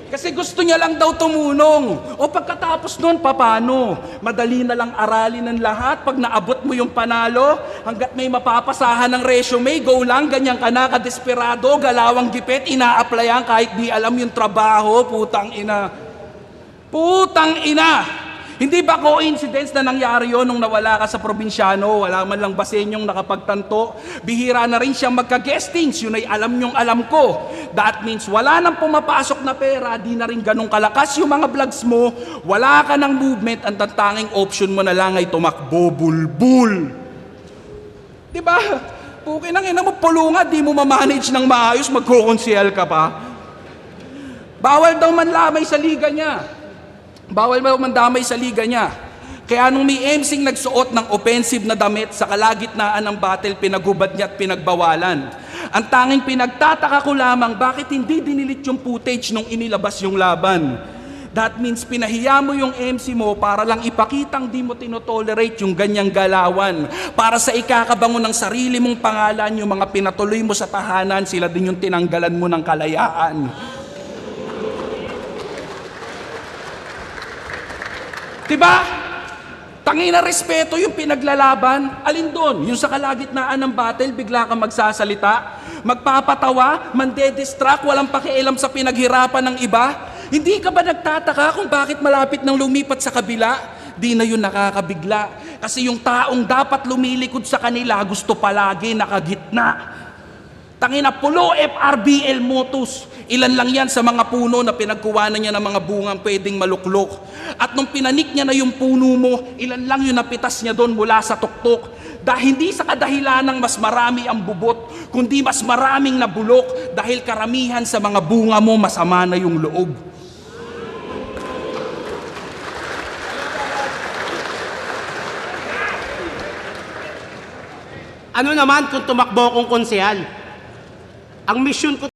Kasi gusto niya lang daw tumulong. O pagkatapos nun, papano? Madali na lang aralin ng lahat. Pag naabot mo yung panalo, hanggat may mapapasahan ng resume, go lang, ganyan ka na, kadesperado, galawang gipit, ina-applyan kahit di alam yung trabaho, putang ina. Putang ina! Hindi ba coincidence na nangyari yun nung nawala ka sa probinsyano? Wala man lang basenyong nakapagtanto. Bihira na rin siyang magka-guestings. Yun ay alam niyong alam ko. That means wala nang pumapasok na pera, di na rin ganun kalakas yung mga vlogs mo, wala ka ng movement, ang tanging option mo na lang ay tumakbo, bulbul. Diba? Pukin ang ina mo, pulunga, di mo mamanage ng maayos, magkukonsihal ka pa. Bawal daw manlamay sa liga niya. Bawal daw mandamay sa liga niya. Kaya nung may emsing nagsuot ng offensive na damit sa kalagitnaan ng battle, pinagubad niya at pinagbawalan. Ang tanging pinagtataka ko lamang, bakit hindi dinilit yung footage nung inilabas yung laban? That means pinahiya mo yung MC mo para lang ipakitang di mo tinotolerate yung ganyang galawan. Para sa ikakabango ng sarili mong pangalan, yung mga pinatuloy mo sa tahanan, sila din yung tinanggalan mo ng kalayaan. Diba? Tangina respeto yung pinaglalaban. Alin doon? Yung sa kalagitnaan ng battle, bigla kang magsasalita, magpapatawa, mandedistract, walang pakialam sa pinaghirapan ng iba. Hindi ka ba nagtataka kung bakit malapit nang lumipat sa kabila? Di na yun nakakabigla. Kasi yung taong dapat lumilikod sa kanila, gusto palagi nakagitna. Tangina, pulo FRBL Motos. Ilan lang yan sa mga puno na pinagkuwanan niya ng mga bungang pwedeng maluklok. At nung pinanik niya na yung puno mo, ilan lang yung napitas niya doon mula sa tuktok. Dahil hindi sa kadahilanang mas marami ang bubot, kundi mas maraming nabulok dahil karamihan sa mga bunga mo masama na yung loob. Ano naman kung tumakbo akong konsehal? Ang mission ko